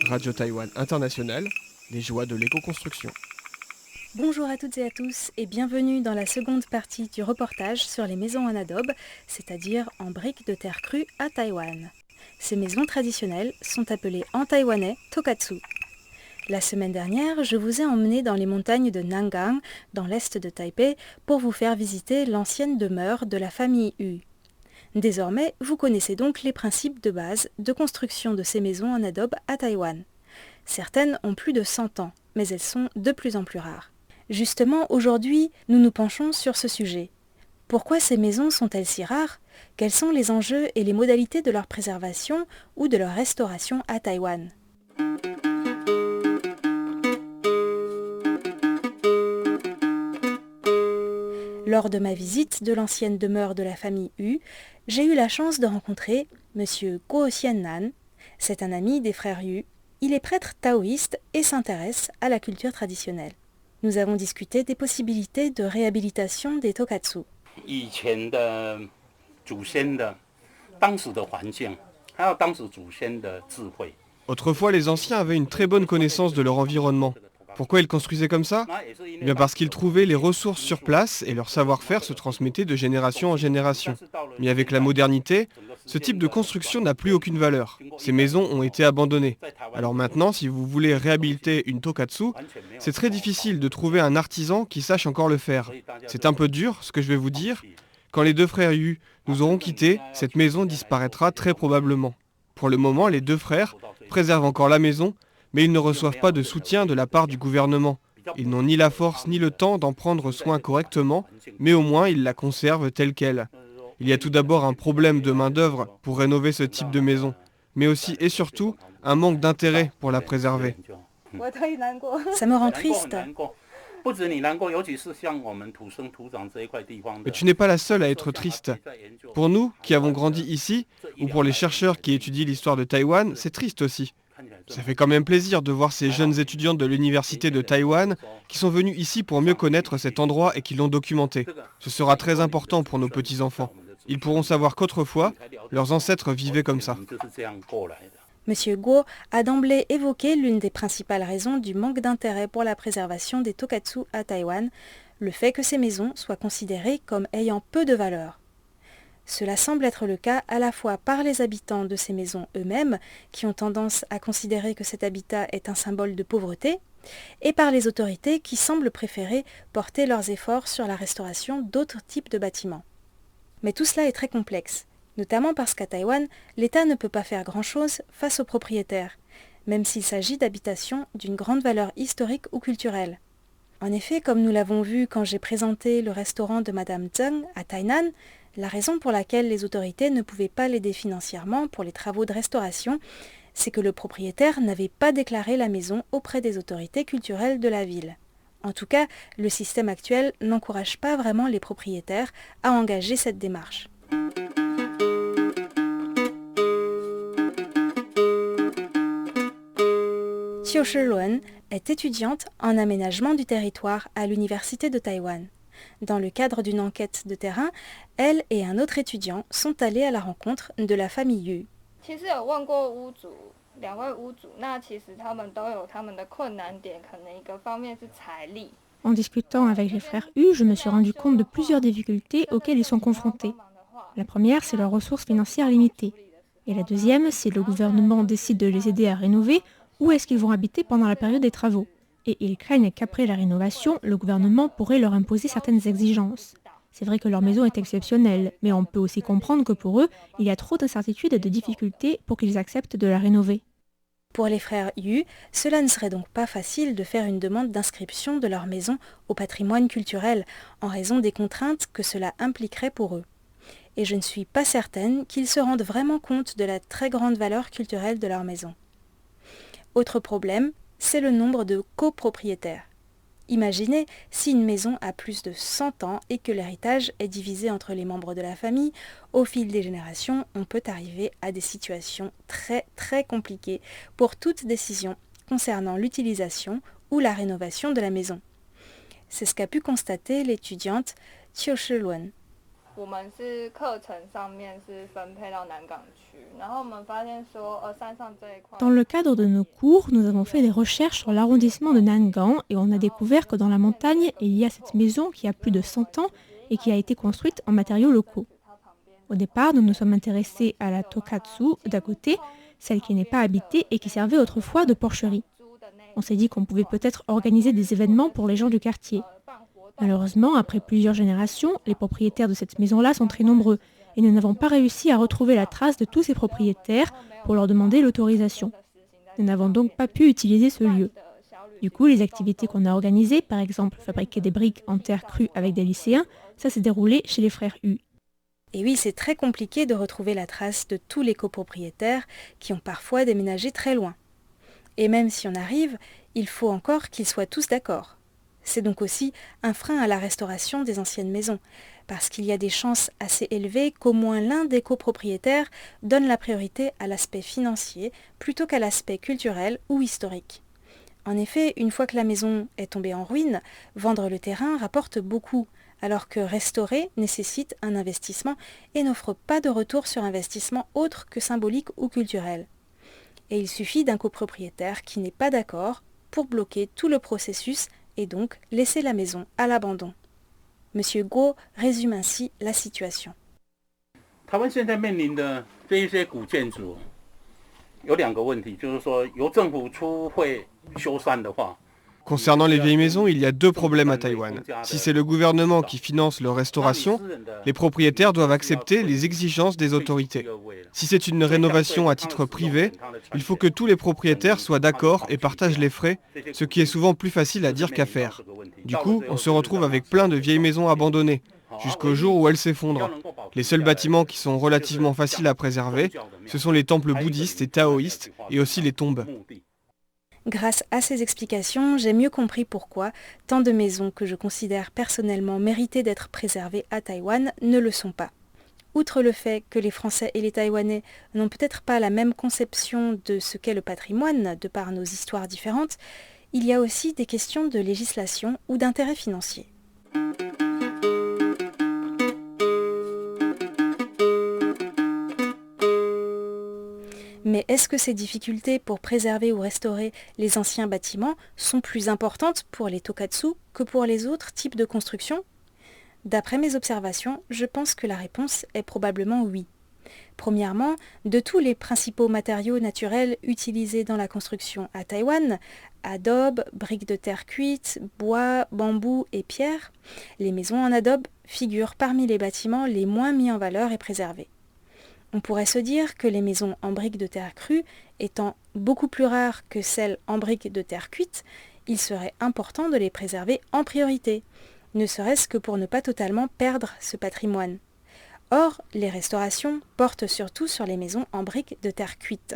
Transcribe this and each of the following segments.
Radio Taïwan International, les joies de l'éco-construction. Bonjour à toutes et à tous et bienvenue dans la seconde partie du reportage sur les maisons en adobe, c'est-à-dire en briques de terre crue à Taïwan. Ces maisons traditionnelles sont appelées en taïwanais tokatsu. La semaine dernière, je vous ai emmené dans les montagnes de Nangang, dans l'est de Taipei, pour vous faire visiter l'ancienne demeure de la famille Yu. Désormais, vous connaissez donc les principes de base de construction de ces maisons en adobe à Taïwan. Certaines ont plus de 100 ans, mais elles sont de plus en plus rares. Justement, aujourd'hui, nous nous penchons sur ce sujet. Pourquoi ces maisons sont-elles si rares ? Quels sont les enjeux et les modalités de leur préservation ou de leur restauration à Taïwan ? Lors de ma visite de l'ancienne demeure de la famille Yu, j'ai eu la chance de rencontrer M. Guo Xiannan. C'est un ami des frères Yu. Il est prêtre taoïste et s'intéresse à la culture traditionnelle. Nous avons discuté des possibilités de réhabilitation des tokatsu. Autrefois, les anciens avaient une très bonne connaissance de leur environnement. Pourquoi ils construisaient comme ça ? Eh bien parce qu'ils trouvaient les ressources sur place et leur savoir-faire se transmettait de génération en génération. Mais avec la modernité, ce type de construction n'a plus aucune valeur. Ces maisons ont été abandonnées. Alors maintenant, si vous voulez réhabiliter une tokatsu, c'est très difficile de trouver un artisan qui sache encore le faire. C'est un peu dur, ce que je vais vous dire. Quand les deux frères Yu nous auront quittés, cette maison disparaîtra très probablement. Pour le moment, les deux frères préservent encore la maison, mais ils ne reçoivent pas de soutien de la part du gouvernement. Ils n'ont ni la force ni le temps d'en prendre soin correctement, mais au moins ils la conservent telle qu'elle. Il y a tout d'abord un problème de main-d'œuvre pour rénover ce type de maison, mais aussi et surtout un manque d'intérêt pour la préserver. Ça me rend triste. Mais tu n'es pas la seule à être triste. Pour nous, qui avons grandi ici, ou pour les chercheurs qui étudient l'histoire de Taïwan, c'est triste aussi. Ça fait quand même plaisir de voir ces jeunes étudiants de l'université de Taïwan qui sont venus ici pour mieux connaître cet endroit et qui l'ont documenté. Ce sera très important pour nos petits-enfants. Ils pourront savoir qu'autrefois, leurs ancêtres vivaient comme ça. Monsieur Guo a d'emblée évoqué l'une des principales raisons du manque d'intérêt pour la préservation des tokatsu à Taïwan, le fait que ces maisons soient considérées comme ayant peu de valeur. Cela semble être le cas à la fois par les habitants de ces maisons eux-mêmes, qui ont tendance à considérer que cet habitat est un symbole de pauvreté, et par les autorités qui semblent préférer porter leurs efforts sur la restauration d'autres types de bâtiments. Mais tout cela est très complexe, notamment parce qu'à Taïwan, l'État ne peut pas faire grand-chose face aux propriétaires, même s'il s'agit d'habitations d'une grande valeur historique ou culturelle. En effet, comme nous l'avons vu quand j'ai présenté le restaurant de Madame Zheng à Tainan, la raison pour laquelle les autorités ne pouvaient pas l'aider financièrement pour les travaux de restauration, c'est que le propriétaire n'avait pas déclaré la maison auprès des autorités culturelles de la ville. En tout cas, le système actuel n'encourage pas vraiment les propriétaires à engager cette démarche. Qiu Shiluan est étudiante en aménagement du territoire à l'université de Taïwan. Dans le cadre d'une enquête de terrain, elle et un autre étudiant sont allés à la rencontre de la famille Yu. En discutant avec les frères Yu, je me suis rendu compte de plusieurs difficultés auxquelles ils sont confrontés. La première, c'est leurs ressources financières limitées. Et la deuxième, si le gouvernement décide de les aider à rénover, où est-ce qu'ils vont habiter pendant la période des travaux ? Et ils craignent qu'après la rénovation, le gouvernement pourrait leur imposer certaines exigences. C'est vrai que leur maison est exceptionnelle, mais on peut aussi comprendre que pour eux, il y a trop d'incertitudes et de difficultés pour qu'ils acceptent de la rénover. Pour les frères Yu, cela ne serait donc pas facile de faire une demande d'inscription de leur maison au patrimoine culturel, en raison des contraintes que cela impliquerait pour eux. Et je ne suis pas certaine qu'ils se rendent vraiment compte de la très grande valeur culturelle de leur maison. Autre problème, c'est le nombre de copropriétaires. Imaginez si une maison a plus de 100 ans et que l'héritage est divisé entre les membres de la famille, au fil des générations, on peut arriver à des situations très très compliquées pour toute décision concernant l'utilisation ou la rénovation de la maison. C'est ce qu'a pu constater l'étudiante Qiu Shiluan. Dans le cadre de nos cours, nous avons fait des recherches sur l'arrondissement de Nangang et on a découvert que dans la montagne, il y a cette maison qui a plus de 100 ans et qui a été construite en matériaux locaux. Au départ, nous nous sommes intéressés à la Tokatsu d'à côté, celle qui n'est pas habitée et qui servait autrefois de porcherie. On s'est dit qu'on pouvait peut-être organiser des événements pour les gens du quartier. Malheureusement, après plusieurs générations, les propriétaires de cette maison-là sont très nombreux et nous n'avons pas réussi à retrouver la trace de tous ces propriétaires pour leur demander l'autorisation. Nous n'avons donc pas pu utiliser ce lieu. Du coup, les activités qu'on a organisées, par exemple fabriquer des briques en terre crue avec des lycéens, ça s'est déroulé chez les frères Hu. Et oui, c'est très compliqué de retrouver la trace de tous les copropriétaires qui ont parfois déménagé très loin. Et même si on arrive, il faut encore qu'ils soient tous d'accord. C'est donc aussi un frein à la restauration des anciennes maisons, parce qu'il y a des chances assez élevées qu'au moins l'un des copropriétaires donne la priorité à l'aspect financier plutôt qu'à l'aspect culturel ou historique. En effet, une fois que la maison est tombée en ruine, vendre le terrain rapporte beaucoup, alors que restaurer nécessite un investissement et n'offre pas de retour sur investissement autre que symbolique ou culturel. Et il suffit d'un copropriétaire qui n'est pas d'accord pour bloquer tout le processus et donc laisser la maison à l'abandon. Monsieur Guo résume ainsi la situation. Concernant les vieilles maisons, il y a deux problèmes à Taïwan. Si c'est le gouvernement qui finance leur restauration, les propriétaires doivent accepter les exigences des autorités. Si c'est une rénovation à titre privé, il faut que tous les propriétaires soient d'accord et partagent les frais, ce qui est souvent plus facile à dire qu'à faire. Du coup, on se retrouve avec plein de vieilles maisons abandonnées, jusqu'au jour où elles s'effondrent. Les seuls bâtiments qui sont relativement faciles à préserver, ce sont les temples bouddhistes et taoïstes, et aussi les tombes. Grâce à ces explications, j'ai mieux compris pourquoi tant de maisons que je considère personnellement méritées d'être préservées à Taïwan ne le sont pas. Outre le fait que les Français et les Taïwanais n'ont peut-être pas la même conception de ce qu'est le patrimoine de par nos histoires différentes, il y a aussi des questions de législation ou d'intérêt financier. Mais est-ce que ces difficultés pour préserver ou restaurer les anciens bâtiments sont plus importantes pour les tokatsu que pour les autres types de construction ? D'après mes observations, je pense que la réponse est probablement oui. Premièrement, de tous les principaux matériaux naturels utilisés dans la construction à Taïwan, adobe, briques de terre cuite, bois, bambou et pierre, les maisons en adobe figurent parmi les bâtiments les moins mis en valeur et préservés. On pourrait se dire que les maisons en briques de terre crue étant beaucoup plus rares que celles en briques de terre cuite, il serait important de les préserver en priorité, ne serait-ce que pour ne pas totalement perdre ce patrimoine. Or, les restaurations portent surtout sur les maisons en briques de terre cuite.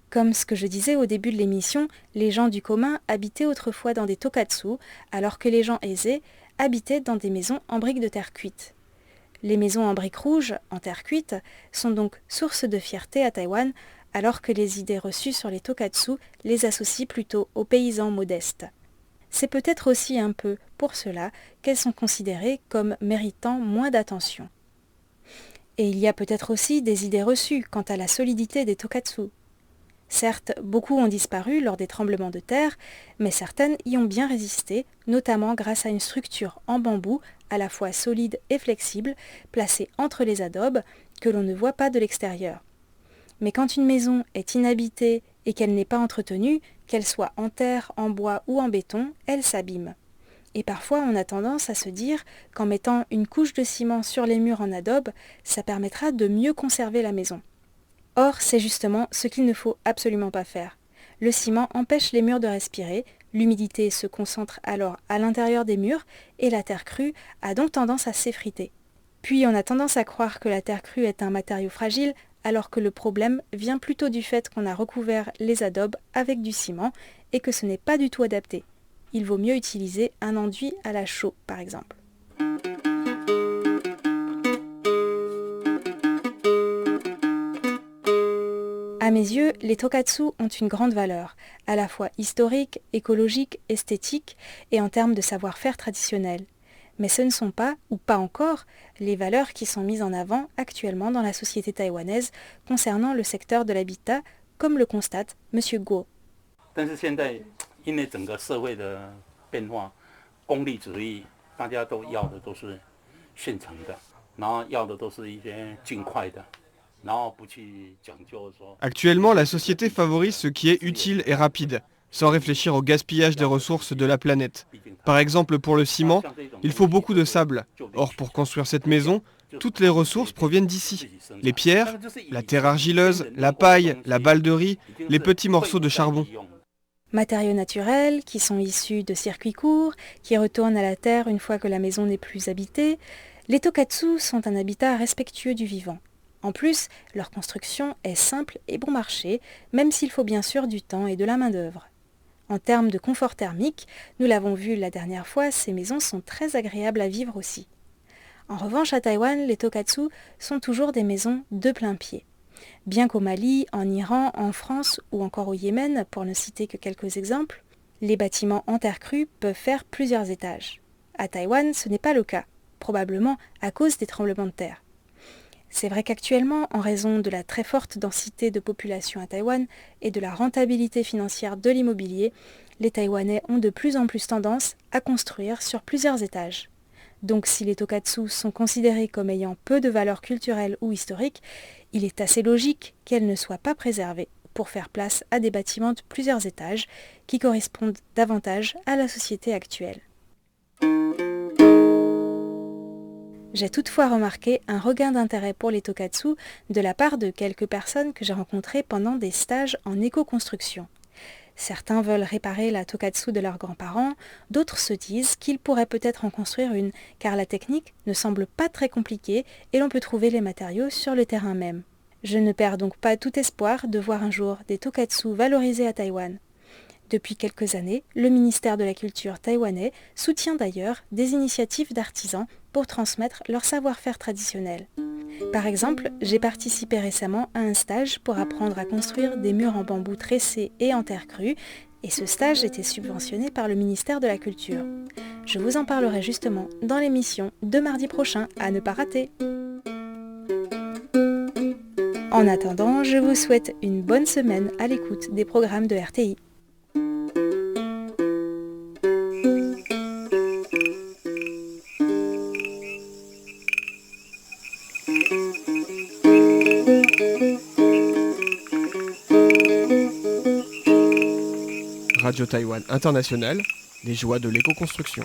Comme ce que je disais au début de l'émission, les gens du commun habitaient autrefois dans des tokatsu, alors que les gens aisés habitaient dans des maisons en briques de terre cuite. Les maisons en briques rouges, en terre cuite, sont donc source de fierté à Taïwan, alors que les idées reçues sur les tokatsu les associent plutôt aux paysans modestes. C'est peut-être aussi un peu pour cela qu'elles sont considérées comme méritant moins d'attention. Et il y a peut-être aussi des idées reçues quant à la solidité des tokatsu. Certes, beaucoup ont disparu lors des tremblements de terre, mais certaines y ont bien résisté, notamment grâce à une structure en bambou à la fois solide et flexible, placée entre les adobes, que l'on ne voit pas de l'extérieur. Mais quand une maison est inhabitée et qu'elle n'est pas entretenue, qu'elle soit en terre, en bois ou en béton, elle s'abîme. Et parfois on a tendance à se dire qu'en mettant une couche de ciment sur les murs en adobe, ça permettra de mieux conserver la maison. Or, c'est justement ce qu'il ne faut absolument pas faire. Le ciment empêche les murs de respirer, l'humidité se concentre alors à l'intérieur des murs et la terre crue a donc tendance à s'effriter. Puis on a tendance à croire que la terre crue est un matériau fragile alors que le problème vient plutôt du fait qu'on a recouvert les adobes avec du ciment et que ce n'est pas du tout adapté. Il vaut mieux utiliser un enduit à la chaux par exemple. À mes yeux, les tokatsu ont une grande valeur, à la fois historique, écologique, esthétique et en termes de savoir-faire traditionnel. Mais ce ne sont pas, ou pas encore, les valeurs qui sont mises en avant actuellement dans la société taïwanaise concernant le secteur de l'habitat, comme le constate M. Guo. Actuellement, la société favorise ce qui est utile et rapide, sans réfléchir au gaspillage des ressources de la planète. Par exemple, pour le ciment, il faut beaucoup de sable. Or, pour construire cette maison, toutes les ressources proviennent d'ici. Les pierres, la terre argileuse, la paille, la balle de riz, les petits morceaux de charbon. Matériaux naturels qui sont issus de circuits courts, qui retournent à la terre une fois que la maison n'est plus habitée, les tokatsu sont un habitat respectueux du vivant. En plus, leur construction est simple et bon marché, même s'il faut bien sûr du temps et de la main-d'œuvre. En termes de confort thermique, nous l'avons vu la dernière fois, ces maisons sont très agréables à vivre aussi. En revanche, à Taïwan, les tokatsu sont toujours des maisons de plein pied. Bien qu'au Mali, en Iran, en France ou encore au Yémen, pour ne citer que quelques exemples, les bâtiments en terre crue peuvent faire plusieurs étages. À Taïwan, ce n'est pas le cas, probablement à cause des tremblements de terre. C'est vrai qu'actuellement, en raison de la très forte densité de population à Taïwan et de la rentabilité financière de l'immobilier, les Taïwanais ont de plus en plus tendance à construire sur plusieurs étages. Donc si les tokatsu sont considérés comme ayant peu de valeur culturelle ou historique, il est assez logique qu'elles ne soient pas préservées pour faire place à des bâtiments de plusieurs étages qui correspondent davantage à la société actuelle. J'ai toutefois remarqué un regain d'intérêt pour les tokatsu de la part de quelques personnes que j'ai rencontrées pendant des stages en éco-construction. Certains veulent réparer la tokatsu de leurs grands-parents, d'autres se disent qu'ils pourraient peut-être en construire une, car la technique ne semble pas très compliquée et l'on peut trouver les matériaux sur le terrain même. Je ne perds donc pas tout espoir de voir un jour des tokatsu valorisés à Taïwan. Depuis quelques années, le ministère de la Culture taïwanais soutient d'ailleurs des initiatives d'artisans pour transmettre leur savoir-faire traditionnel. Par exemple, j'ai participé récemment à un stage pour apprendre à construire des murs en bambou tressés et en terre crue, et ce stage était subventionné par le ministère de la Culture. Je vous en parlerai justement dans l'émission de mardi prochain, à ne pas rater. En attendant, je vous souhaite une bonne semaine à l'écoute des programmes de RTI. Radio Taïwan International, les joies de l'éco-construction.